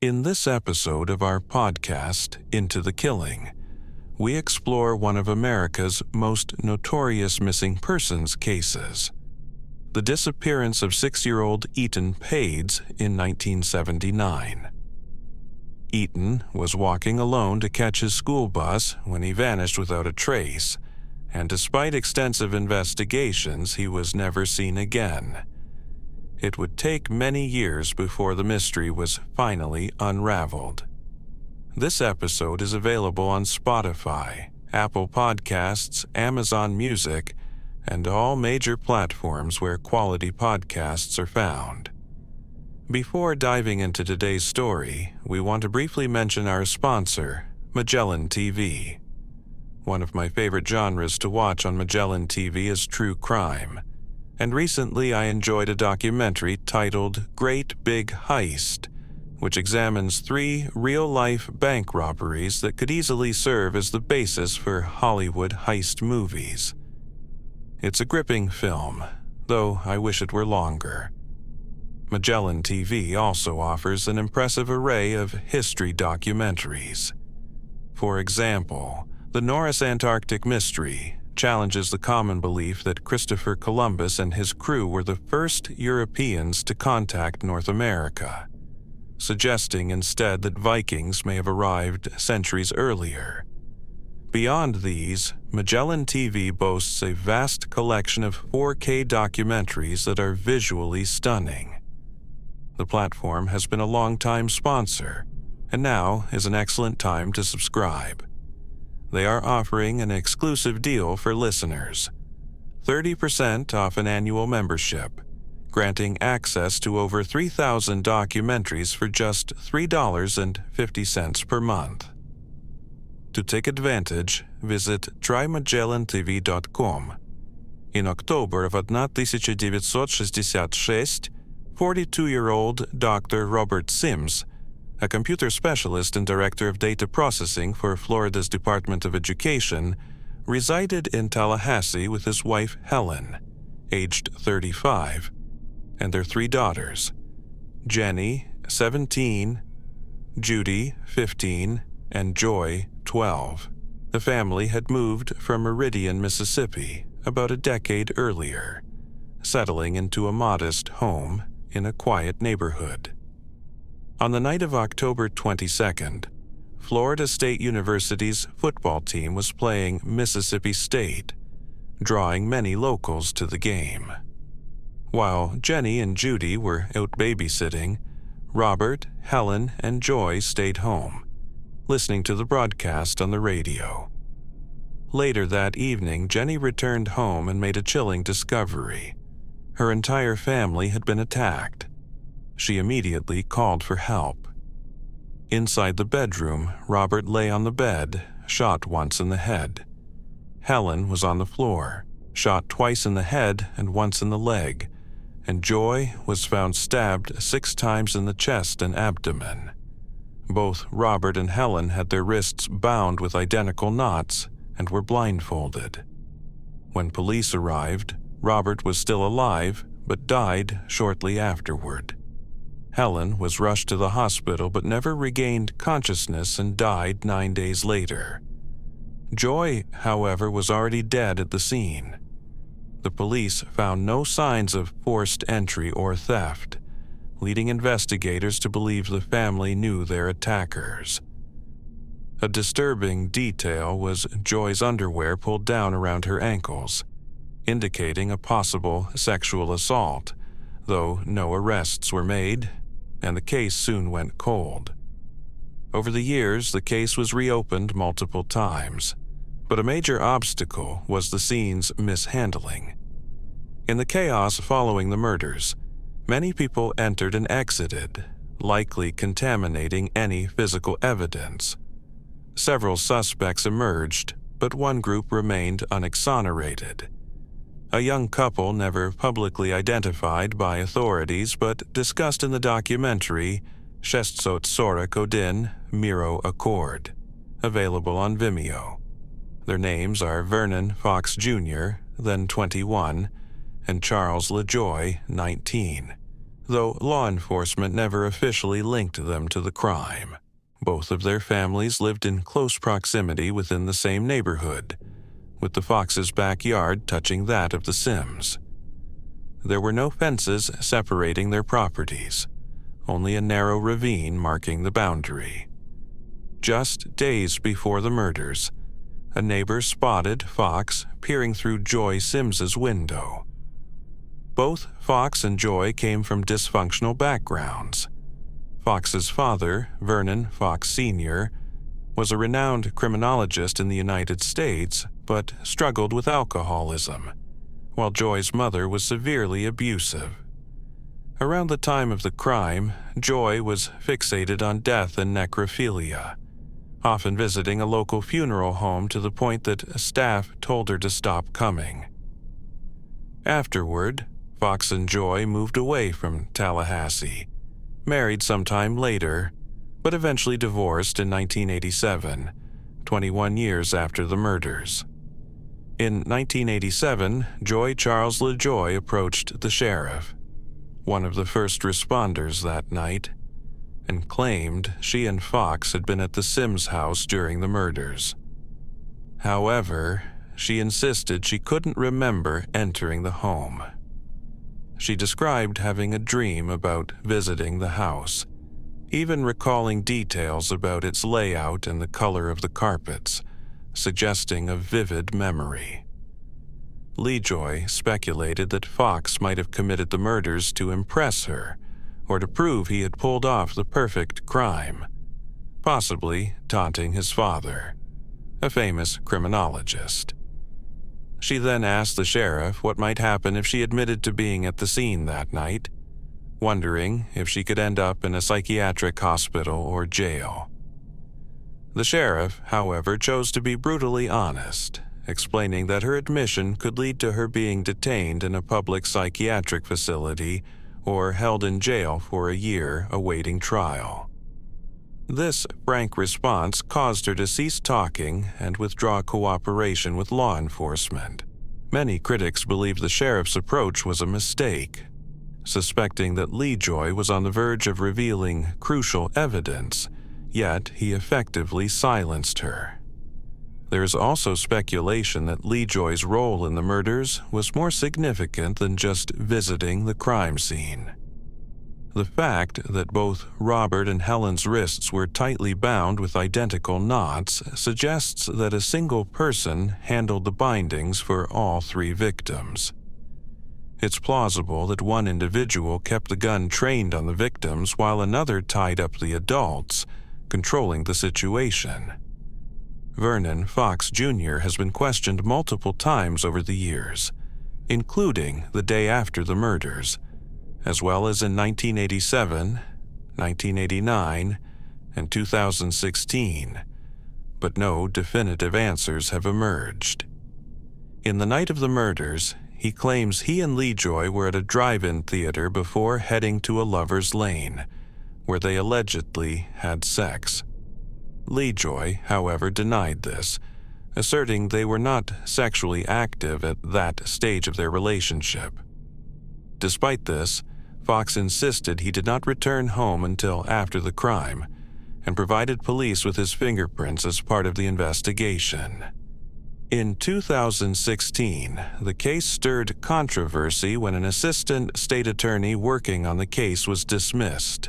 In this episode of our podcast, Into the Killing, we explore one of America's most notorious missing persons cases, the disappearance of 6-year-old Eton Paids in 1979. Eton was walking alone to catch his school bus when he vanished without a trace, and despite extensive investigations, he was never seen again. It would take many years before the mystery was finally unraveled. This episode is available on Spotify, Apple Podcasts, Amazon Music, and all major platforms where quality podcasts are found. Before diving into today's story, we want to briefly mention our sponsor, Magellan TV. One of my favorite genres to watch on Magellan TV is true crime. And recently I enjoyed a documentary titled Great Big Heist, which examines 3 real-life bank robberies that could easily serve as the basis for Hollywood heist movies. It's a gripping film, though I wish it were longer. Magellan TV also offers an impressive array of history documentaries. For example, The Norris Antarctic Mystery challenges the common belief that Christopher Columbus and his crew were the first Europeans to contact North America, suggesting instead that Vikings may have arrived centuries earlier. Beyond these, Magellan TV boasts a vast collection of 4K documentaries that are visually stunning. The platform has been a long-time sponsor, and now is an excellent time to subscribe. They are offering an exclusive deal for listeners, 30% off an annual membership, granting access to over 3,000 documentaries for just $3.50 per month. To take advantage, visit trymagellantv.com. In October of 1966, 42-year-old Dr. Robert Sims, a computer specialist and director of data processing for Florida's Department of Education, resided in Tallahassee with his wife Helen, aged 35, and their 3 daughters, Jenny, 17, Judy, 15, and Joy, 12. The family had moved from Meridian, Mississippi, about a decade earlier, settling into a modest home in a quiet neighborhood. On the night of October 22nd, Florida State University's football team was playing Mississippi State, drawing many locals to the game. While Jenny and Judy were out babysitting, Robert, Helen, and Joy stayed home, listening to the broadcast on the radio. Later that evening, Jenny returned home and made a chilling discovery. Her entire family had been attacked. She immediately called for help. Inside the bedroom, Robert lay on the bed, shot once in the head. Helen was on the floor, shot twice in the head and once in the leg, and Joy was found stabbed 6 times in the chest and abdomen. Both Robert and Helen had their wrists bound with identical knots and were blindfolded. When police arrived, Robert was still alive but died shortly afterward. Helen was rushed to the hospital but never regained consciousness and died 9 days later. Joy, however, was already dead at the scene. The police found no signs of forced entry or theft, leading investigators to believe the family knew their attackers. A disturbing detail was Joy's underwear pulled down around her ankles, indicating a possible sexual assault, though no arrests were made, and the case soon went cold. Over the years, the case was reopened multiple times, but a major obstacle was the scene's mishandling. In the chaos following the murders, many people entered and exited, likely contaminating any physical evidence. Several suspects emerged, but one group remained unexonerated. A young couple never publicly identified by authorities but discussed in the documentary Shestsot Sorak Odin, Miro Accord, available on Vimeo. Their names are Vernon Fox Jr., then 21, and Charles LeJoy, 19. though law enforcement never officially linked them to the crime. Both of their families lived in close proximity within the same neighborhood, with the Foxes' backyard touching that of the Sims. There were no fences separating their properties, only a narrow ravine marking the boundary. Just days before the murders, a neighbor spotted Fox peering through Joy Sims's window. Both Fox and Joy came from dysfunctional backgrounds. Fox's father, Vernon Fox Jr., was a renowned criminologist in the United States, but struggled with alcoholism, while Joy's mother was severely abusive. Around the time of the crime, Joy was fixated on death and necrophilia, often visiting a local funeral home to the point that staff told her to stop coming. Afterward, Fox and Joy moved away from Tallahassee, married sometime later, but eventually divorced in 1987, 21 years after the murders. In 1987, Charles LeJoy approached the sheriff, one of the first responders that night, and claimed she and Fox had been at the Sims house during the murders. However, she insisted she couldn't remember entering the home. She described having a dream about visiting the house, even recalling details about its layout and the color of the carpets, suggesting a vivid memory. LeJoy speculated that Fox might have committed the murders to impress her, or to prove he had pulled off the perfect crime, possibly taunting his father, a famous criminologist. She then asked the sheriff what might happen if she admitted to being at the scene that night, wondering if she could end up in a psychiatric hospital or jail. The sheriff, however, chose to be brutally honest, explaining that her admission could lead to her being detained in a public psychiatric facility or held in jail for a year awaiting trial. This frank response caused her to cease talking and withdraw cooperation with law enforcement. Many critics believed the sheriff's approach was a mistake, suspecting that LeJoy was on the verge of revealing crucial evidence, yet he effectively silenced her. There is also speculation that LeJoy's role in the murders was more significant than just visiting the crime scene. The fact that both Robert and Helen's wrists were tightly bound with identical knots suggests that a single person handled the bindings for all three victims. It's plausible that one individual kept the gun trained on the victims while another tied up the adults, controlling the situation. Vernon Fox Jr. has been questioned multiple times over the years, including the day after the murders, as well as in 1987, 1989, and 2016, but no definitive answers have emerged. In the night of the murders, he claims he and LeJoy were at a drive-in theater before heading to a lover's lane, where they allegedly had sex. LeJoy, however, denied this, asserting they were not sexually active at that stage of their relationship. Despite this, Fox insisted he did not return home until after the crime, and provided police with his fingerprints as part of the investigation. In 2016, the case stirred controversy when an assistant state attorney working on the case was dismissed.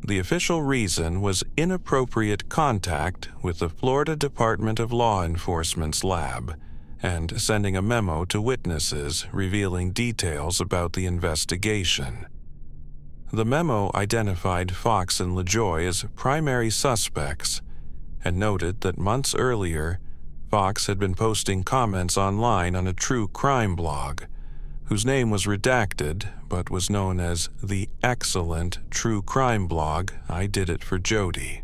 The official reason was inappropriate contact with the Florida Department of Law Enforcement's lab, and sending a memo to witnesses revealing details about the investigation. The memo identified Fox and LeJoy as primary suspects and noted that months earlier, Fox had been posting comments online on a true crime blog, whose name was redacted but was known as the excellent true crime blog I Did It for Jody.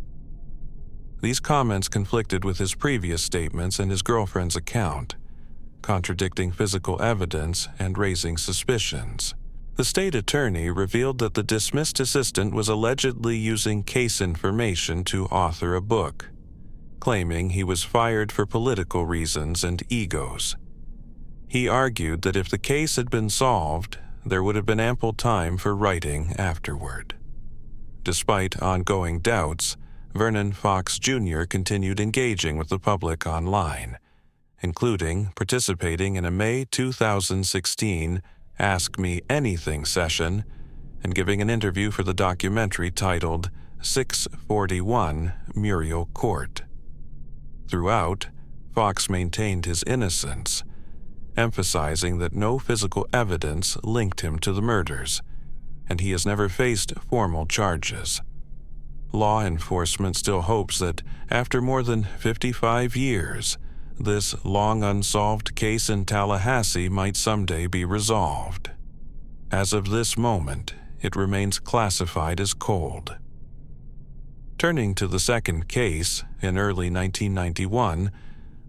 These comments conflicted with his previous statements and his girlfriend's account, contradicting physical evidence and raising suspicions. The state attorney revealed that the dismissed assistant was allegedly using case information to author a book, claiming he was fired for political reasons and egos. He argued that if the case had been solved, there would have been ample time for writing afterward. Despite ongoing doubts, Vernon Fox Jr. continued engaging with the public online, including participating in a May 2016 Ask Me Anything session and giving an interview for the documentary titled 641 Muriel Court. Throughout, Fox maintained his innocence, emphasizing that no physical evidence linked him to the murders, and he has never faced formal charges. Law enforcement still hopes that, after more than 55 years, this long unsolved case in Tallahassee might someday be resolved. As of this moment, it remains classified as cold. Turning to the second case, in early 1991,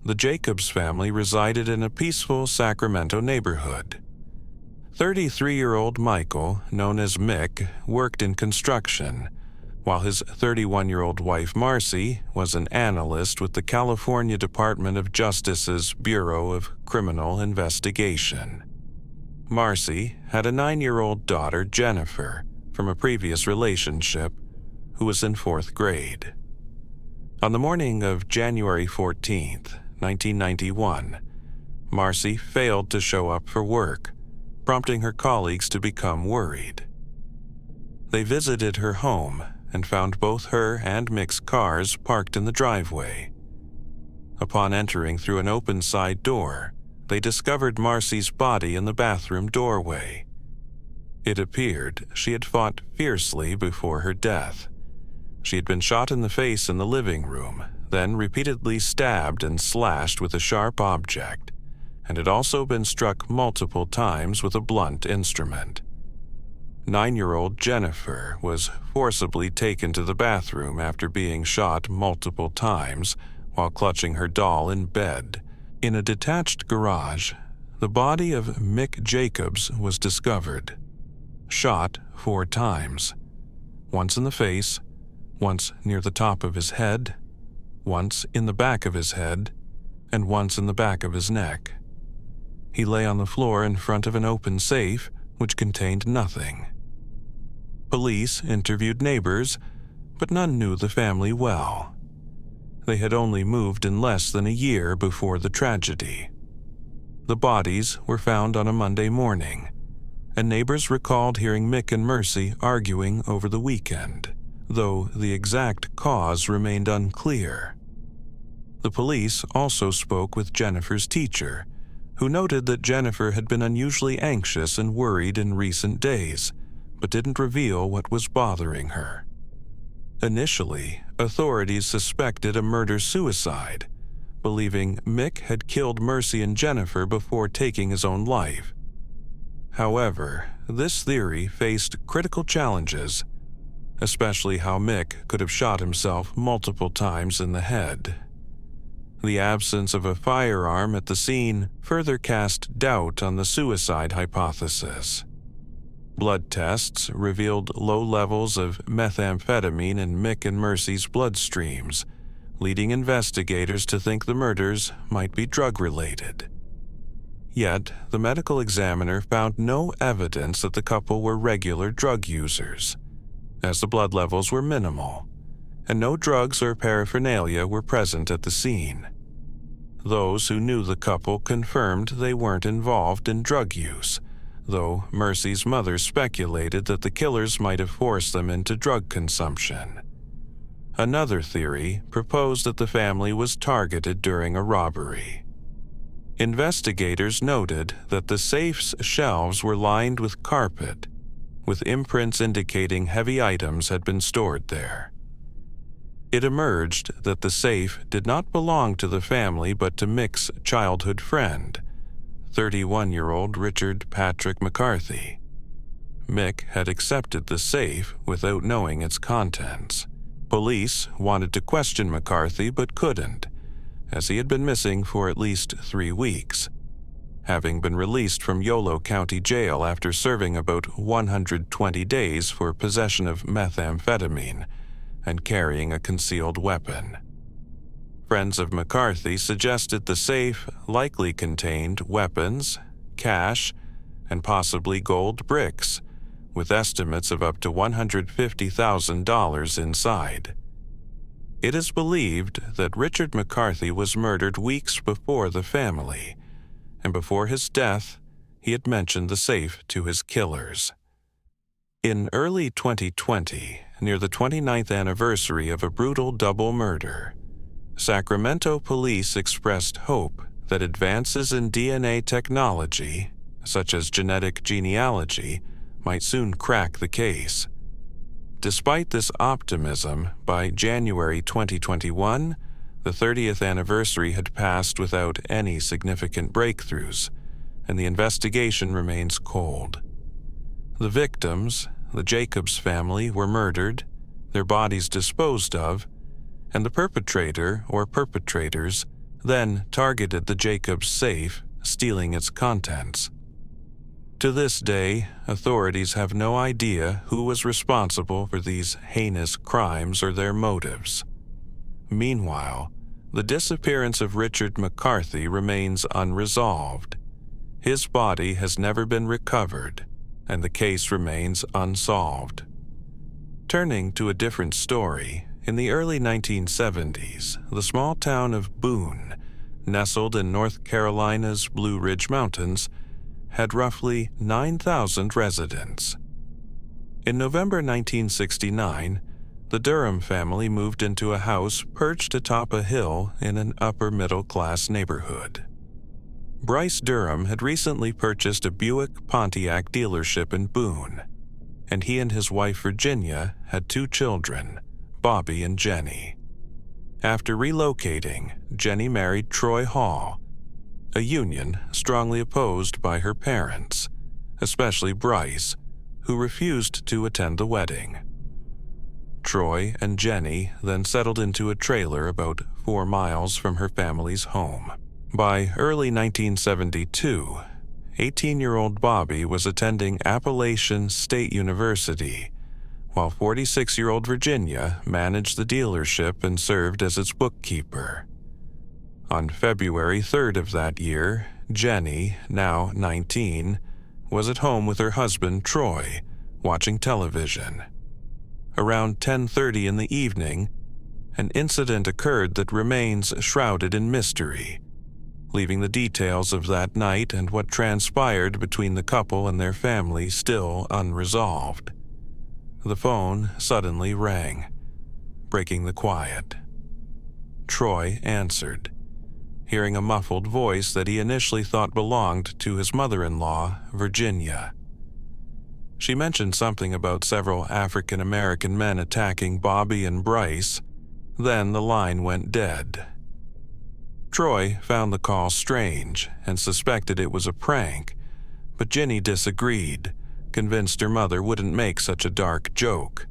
the Jacobs family resided in a peaceful Sacramento neighborhood. 33-year-old Michael, known as Mick, worked in construction, while his 31-year-old wife Marcy was an analyst with the California Department of Justice's Bureau of Criminal Investigation. Marcy had a 9-year-old daughter, Jennifer, from a previous relationship, who was in 4th grade. On the morning of January 14th, 1991, Marcy failed to show up for work, prompting her colleagues to become worried. They visited her home and found both her and Mick's cars parked in the driveway. Upon entering through an open side door, they discovered Marcy's body in the bathroom doorway. It appeared she had fought fiercely before her death. She had been shot in the face in the living room, then repeatedly stabbed and slashed with a sharp object, and had also been struck multiple times with a blunt instrument. 9-year-old Jennifer was forcibly taken to the bathroom after being shot multiple times while clutching her doll in bed. In a detached garage, the body of Mick Jacobs was discovered, shot 4 times, once in the face, once near the top of his head, once in the back of his head, and once in the back of his neck. He lay on the floor in front of an open safe, which contained nothing. Police interviewed neighbors, but none knew the family well. They had only moved in less than a year before the tragedy. The bodies were found on a Monday morning, and neighbors recalled hearing Mick and Mercy arguing over the weekend, though the exact cause remained unclear. The police also spoke with Jennifer's teacher, who noted that Jennifer had been unusually anxious and worried in recent days, but didn't reveal what was bothering her. Initially, authorities suspected a murder-suicide, believing Mick had killed Mercy and Jennifer before taking his own life. However, this theory faced critical challenges, especially how Mick could have shot himself multiple times in the head. The absence of a firearm at the scene further cast doubt on the suicide hypothesis. Blood tests revealed low levels of methamphetamine in Mick and Mercy's bloodstreams, leading investigators to think the murders might be drug-related. Yet, the medical examiner found no evidence that the couple were regular drug users, as the blood levels were minimal, and no drugs or paraphernalia were present at the scene. Those who knew the couple confirmed they weren't involved in drug use, though Mercy's mother speculated that the killers might have forced them into drug consumption. Another theory proposed that the family was targeted during a robbery. Investigators noted that the safe's shelves were lined with carpet, with imprints indicating heavy items had been stored there. It emerged that the safe did not belong to the family but to Mick's childhood friend, 31-year-old Richard Patrick McCarthy. Mick had accepted the safe without knowing its contents. Police wanted to question McCarthy but couldn't, as he had been missing for at least 3 weeks, having been released from Yolo County Jail after serving about 120 days for possession of methamphetamine and carrying a concealed weapon. Friends of McCarthy suggested the safe likely contained weapons, cash, and possibly gold bricks, with estimates of up to $150,000 inside. It is believed that Richard McCarthy was murdered weeks before the family, and before his death, he had mentioned the safe to his killers. In early 2020, near the 29th anniversary of a brutal double murder, Sacramento police expressed hope that advances in DNA technology, such as genetic genealogy, might soon crack the case. Despite this optimism, by January 2021, the 30th anniversary had passed without any significant breakthroughs, and the investigation remains cold. The victims, the Jacobs family, were murdered, their bodies disposed of, and the perpetrator or perpetrators then targeted the Jacobs safe, stealing its contents. To this day, authorities have no idea who was responsible for these heinous crimes or their motives. Meanwhile, the disappearance of Richard McCarthy remains unresolved. His body has never been recovered, and the case remains unsolved. Turning to a different story, in the early 1970s, the small town of Boone, nestled in North Carolina's Blue Ridge Mountains, had roughly 9,000 residents. In November 1969, the Durham family moved into a house perched atop a hill in an upper-middle-class neighborhood. Bryce Durham had recently purchased a Buick Pontiac dealership in Boone, and he and his wife Virginia had 2 children, Bobby and Jenny. After relocating, Jenny married Troy Hall, a union strongly opposed by her parents, especially Bryce, who refused to attend the wedding. Troy and Jenny then settled into a trailer about 4 miles from her family's home. By early 1972, 18-year-old Bobby was attending Appalachian State University, while 46-year-old Virginia managed the dealership and served as its bookkeeper. On February 3rd of that year, Jenny, now 19, was at home with her husband Troy, watching television. Around 10:30 in the evening, an incident occurred that remains shrouded in mystery, leaving the details of that night and what transpired between the couple and their family still unresolved. The phone suddenly rang, breaking the quiet. Troy answered, hearing a muffled voice that he initially thought belonged to his mother-in-law, Virginia. She mentioned something about several African-American men attacking Bobby and Bryce, then the line went dead. Troy found the call strange and suspected it was a prank, but Jenny disagreed, convinced her mother wouldn't make such a dark joke.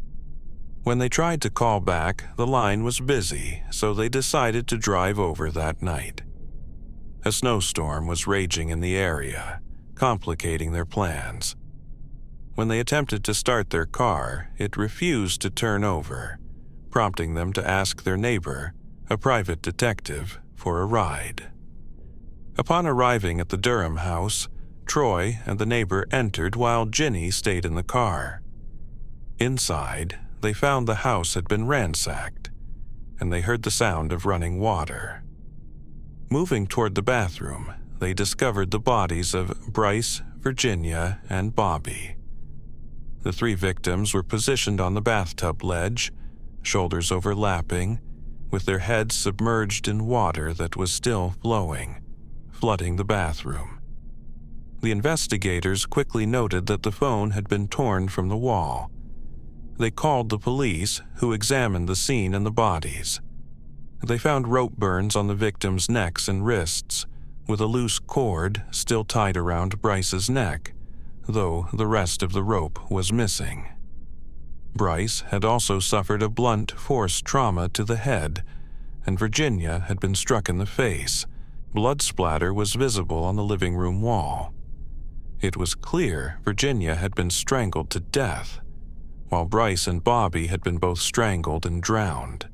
When they tried to call back, the line was busy, so they decided to drive over that night. A snowstorm was raging in the area, complicating their plans. When they attempted to start their car, it refused to turn over, prompting them to ask their neighbor, a private detective, for a ride. Upon arriving at the Durham house, Troy and the neighbor entered while Jenny stayed in the car. Inside, they found the house had been ransacked, and they heard the sound of running water. Moving toward the bathroom, they discovered the bodies of Bryce, Virginia, and Bobby. The 3 victims were positioned on the bathtub ledge, shoulders overlapping, with their heads submerged in water that was still flowing, flooding the bathroom. The investigators quickly noted that the phone had been torn from the wall. They called the police, who examined the scene and the bodies. They found rope burns on the victims' necks and wrists, with a loose cord still tied around Bryce's neck, though the rest of the rope was missing. Bryce had also suffered a blunt force trauma to the head, and Virginia had been struck in the face. Blood splatter was visible on the living room wall. It was clear Virginia had been strangled to death, while Bryce and Bobby had been both strangled and drowned.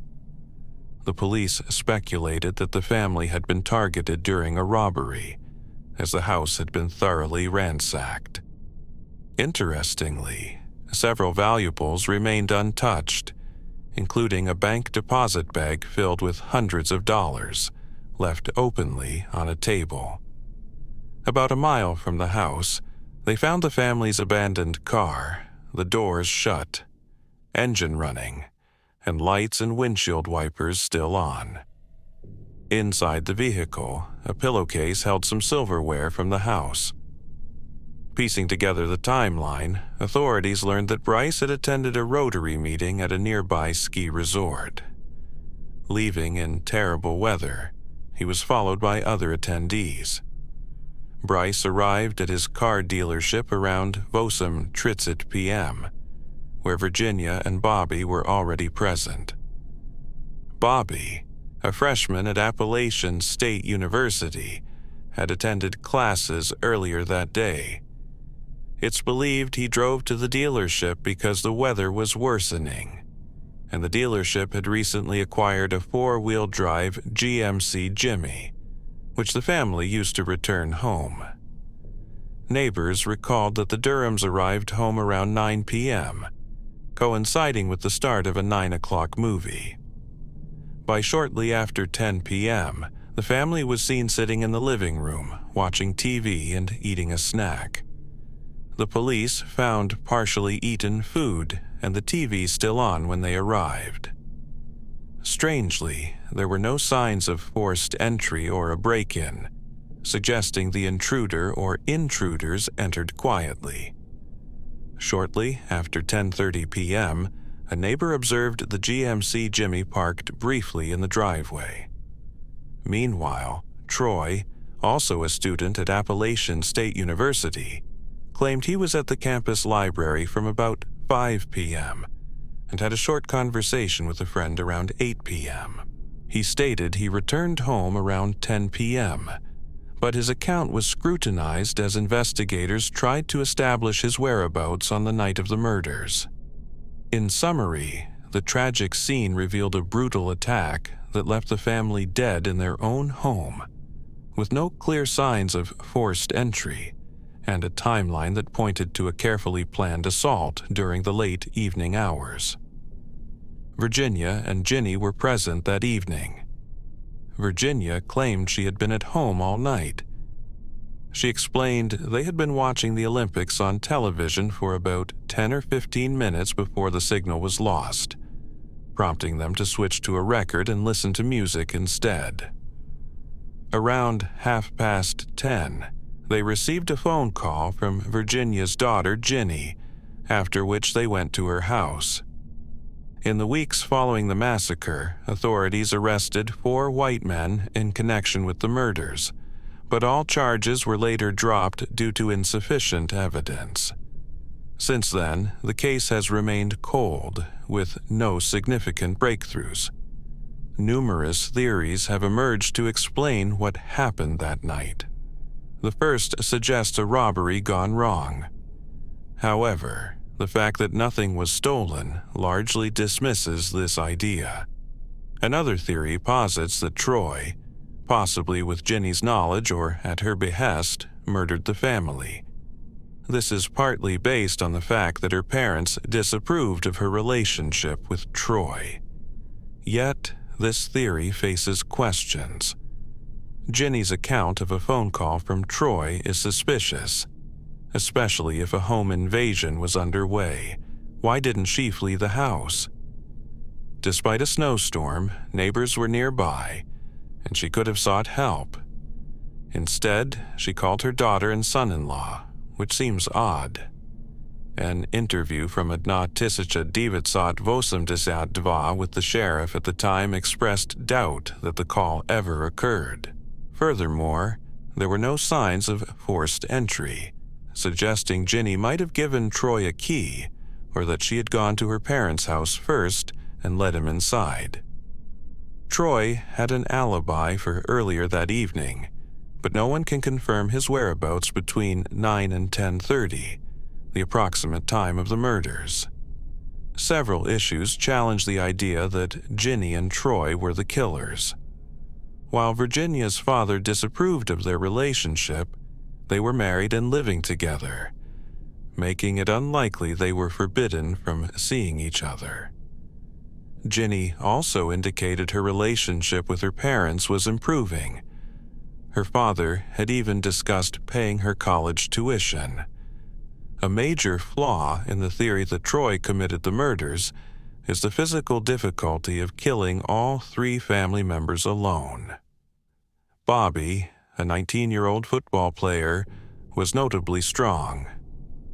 The police speculated that the family had been targeted during a robbery, as the house had been thoroughly ransacked. Interestingly, several valuables remained untouched, including a bank deposit bag filled with hundreds of dollars, left openly on a table. About a mile from the house, they found the family's abandoned car, the doors shut, engine running, and lights and windshield wipers still on. Inside the vehicle, a pillowcase held some silverware from the house. Piecing together the timeline, authorities learned that Bryce had attended a Rotary meeting at a nearby ski resort. Leaving in terrible weather, he was followed by other attendees. Bryce arrived at his car dealership around Vosum Tritzit p.m., where Virginia and Bobby were already present. Bobby, a freshman at Appalachian State University, had attended classes earlier that day. It's believed he drove to the dealership because the weather was worsening, and the dealership had recently acquired a four-wheel drive GMC Jimmy, which the family used to return home. Neighbors recalled that the Durhams arrived home around 9 p.m., coinciding with the start of a 9 o'clock movie. By shortly after 10 p.m., the family was seen sitting in the living room, watching TV and eating a snack. The police found partially eaten food and the TV still on when they arrived. Strangely, there were no signs of forced entry or a break-in, suggesting the intruder or intruders entered quietly. Shortly after 10:30 p.m., a neighbor observed the GMC Jimmy parked briefly in the driveway. Meanwhile, Troy, also a student at Appalachian State University, claimed he was at the campus library from about 5 p.m. and had a short conversation with a friend around 8 p.m. He stated he returned home around 10 p.m., but his account was scrutinized as investigators tried to establish his whereabouts on the night of the murders. In summary, the tragic scene revealed a brutal attack that left the family dead in their own home, with no clear signs of forced entry, and a timeline that pointed to a carefully planned assault during the late evening hours. Virginia and Ginny were present that evening. Virginia claimed she had been at home all night. She explained they had been watching the Olympics on television for about 10 or 15 minutes before the signal was lost, prompting them to switch to a record and listen to music instead. Around 10:30, they received a phone call from Virginia's daughter, Ginny, after which they went to her house. In the weeks following the massacre, authorities arrested 4 white men in connection with the murders, but all charges were later dropped due to insufficient evidence. Since then, the case has remained cold, with no significant breakthroughs. Numerous theories have emerged to explain what happened that night. The first suggests a robbery gone wrong. However, the fact that nothing was stolen largely dismisses this idea. Another theory posits that Troy, possibly with Ginny's knowledge or at her behest, murdered the family. This is partly based on the fact that her parents disapproved of her relationship with Troy. Yet, this theory faces questions. Ginny's account of a phone call from Troy is suspicious, especially if a home invasion was underway. Why didn't she flee the house? Despite a snowstorm, neighbors were nearby, and she could have sought help. Instead, she called her daughter and son-in-law, which seems odd. An interview from Adna Tisicha Divitsat Vosumdisat Dva with the sheriff at the time expressed doubt that the call ever occurred. Furthermore, there were no signs of forced entry, suggesting Ginny might have given Troy a key, or that she had gone to her parents' house first and let him inside. Troy had an alibi for earlier that evening, but no one can confirm his whereabouts between 9 and 10:30, the approximate time of the murders. Several issues challenge the idea that Ginny and Troy were the killers. While Virginia's father disapproved of their relationship, they were married and living together, making it unlikely they were forbidden from seeing each other. Ginny also indicated her relationship with her parents was improving. Her father had even discussed paying her college tuition. A major flaw in the theory that Troy committed the murders is the physical difficulty of killing all 3 family members alone. Bobby, a 19-year-old football player, was notably strong,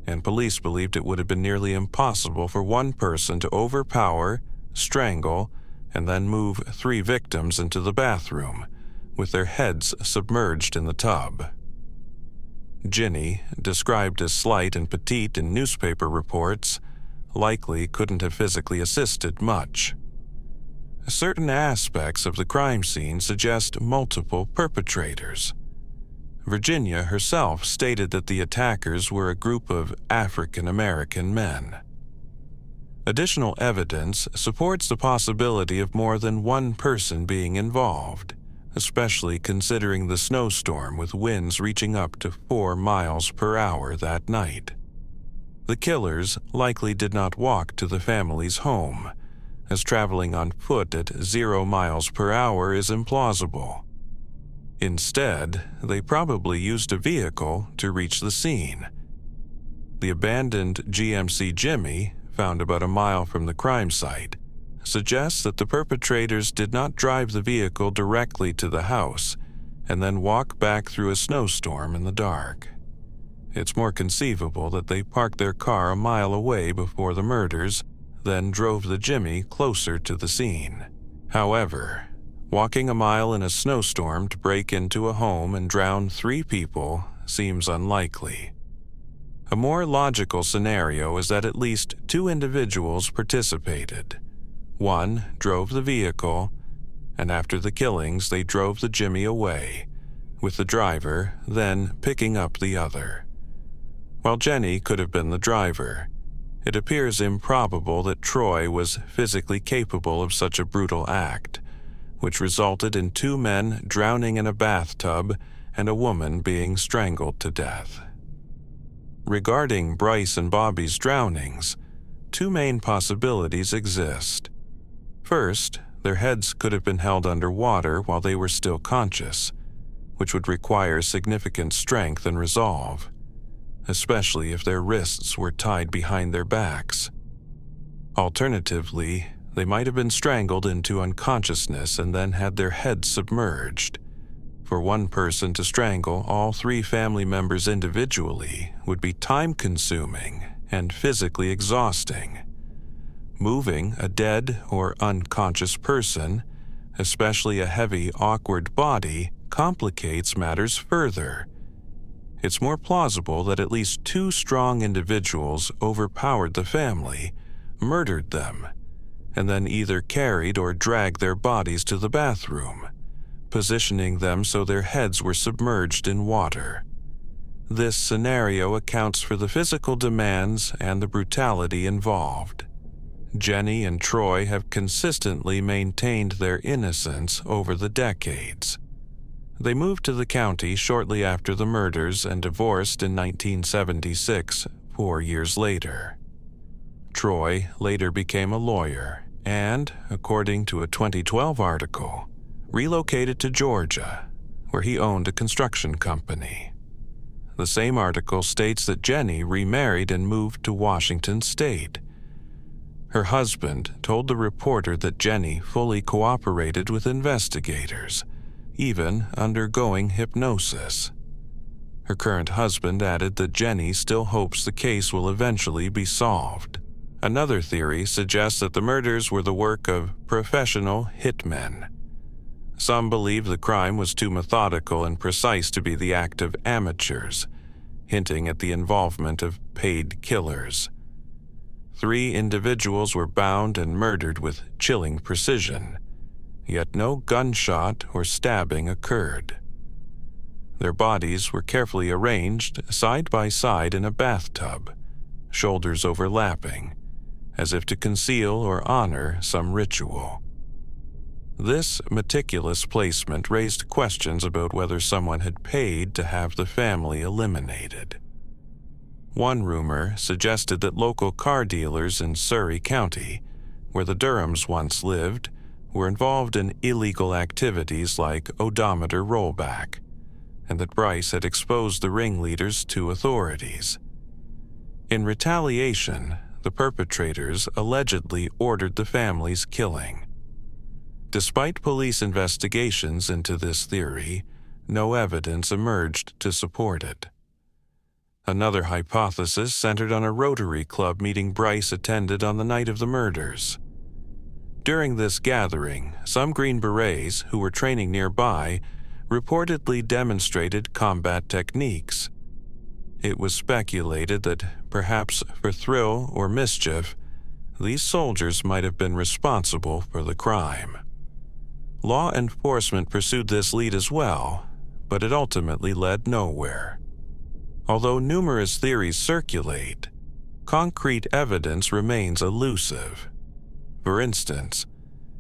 and police believed it would have been nearly impossible for one person to overpower, strangle, and then move 3 victims into the bathroom, with their heads submerged in the tub. Ginny, described as slight and petite in newspaper reports, likely couldn't have physically assisted much. Certain aspects of the crime scene suggest multiple perpetrators. Virginia herself stated that the attackers were a group of African American men. Additional evidence supports the possibility of more than one person being involved, especially considering the snowstorm with winds reaching up to 4 miles per hour that night. The killers likely did not walk to the family's home, as traveling on foot at 0 miles per hour is implausible. Instead, they probably used a vehicle to reach the scene. The abandoned GMC Jimmy, found about a mile from the crime site, suggests that the perpetrators did not drive the vehicle directly to the house and then walk back through a snowstorm in the dark. It's more conceivable that they parked their car a mile away before the murders, then drove the Jimmy closer to the scene. However, walking a mile in a snowstorm to break into a home and drown 3 people seems unlikely. A more logical scenario is that at least 2 individuals participated. One drove the vehicle, and after the killings they drove the Jimmy away, with the driver then picking up the other. While Jenny could have been the driver, it appears improbable that Troy was physically capable of such a brutal act, which resulted in 2 men drowning in a bathtub and a woman being strangled to death. Regarding Bryce and Bobby's drownings, 2 main possibilities exist. First, their heads could have been held under water while they were still conscious, which would require significant strength and resolve, especially if their wrists were tied behind their backs. Alternatively, they might have been strangled into unconsciousness and then had their heads submerged. For one person to strangle all 3 family members individually would be time-consuming and physically exhausting. Moving a dead or unconscious person, especially a heavy, awkward body, complicates matters further. It's more plausible that at least 2 strong individuals overpowered the family, murdered them, and then either carried or dragged their bodies to the bathroom, positioning them so their heads were submerged in water. This scenario accounts for the physical demands and the brutality involved. Jenny and Troy have consistently maintained their innocence over the decades. They moved to the county shortly after the murders and divorced in 1976, 4 years later. Troy later became a lawyer and, according to a 2012 article, relocated to Georgia, where he owned a construction company. The same article states that Jenny remarried and moved to Washington State. Her husband told the reporter that Jenny fully cooperated with investigators, even undergoing hypnosis. Her current husband added that Jenny still hopes the case will eventually be solved. Another theory suggests that the murders were the work of professional hitmen. Some believe the crime was too methodical and precise to be the act of amateurs, hinting at the involvement of paid killers. 3 individuals were bound and murdered with chilling precision, yet no gunshot or stabbing occurred. Their bodies were carefully arranged side by side in a bathtub, shoulders overlapping, as if to conceal or honor some ritual. This meticulous placement raised questions about whether someone had paid to have the family eliminated. One rumor suggested that local car dealers in Surrey County, where the Durhams once lived, were involved in illegal activities like odometer rollback, and that Bryce had exposed the ringleaders to authorities. In retaliation, the perpetrators allegedly ordered the family's killing. Despite police investigations into this theory, no evidence emerged to support it. Another hypothesis centered on a Rotary Club meeting Bryce attended on the night of the murders. During this gathering, some Green Berets who were training nearby reportedly demonstrated combat techniques. It was speculated that, perhaps for thrill or mischief, these soldiers might have been responsible for the crime. Law enforcement pursued this lead as well, but it ultimately led nowhere. Although numerous theories circulate, concrete evidence remains elusive. For instance,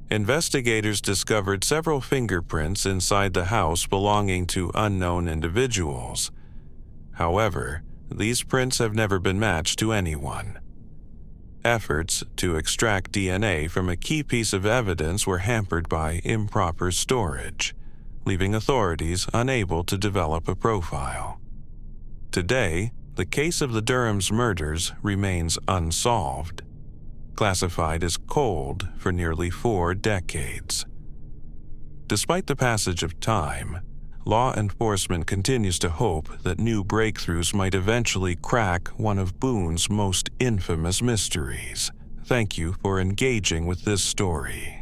investigators discovered several fingerprints inside the house belonging to unknown individuals. However, these prints have never been matched to anyone. Efforts to extract DNA from a key piece of evidence were hampered by improper storage, leaving authorities unable to develop a profile. Today, the case of the Durham's murders remains unsolved, classified as cold for nearly 4 decades. Despite the passage of time, law enforcement continues to hope that new breakthroughs might eventually crack one of Boone's most infamous mysteries. Thank you for engaging with this story.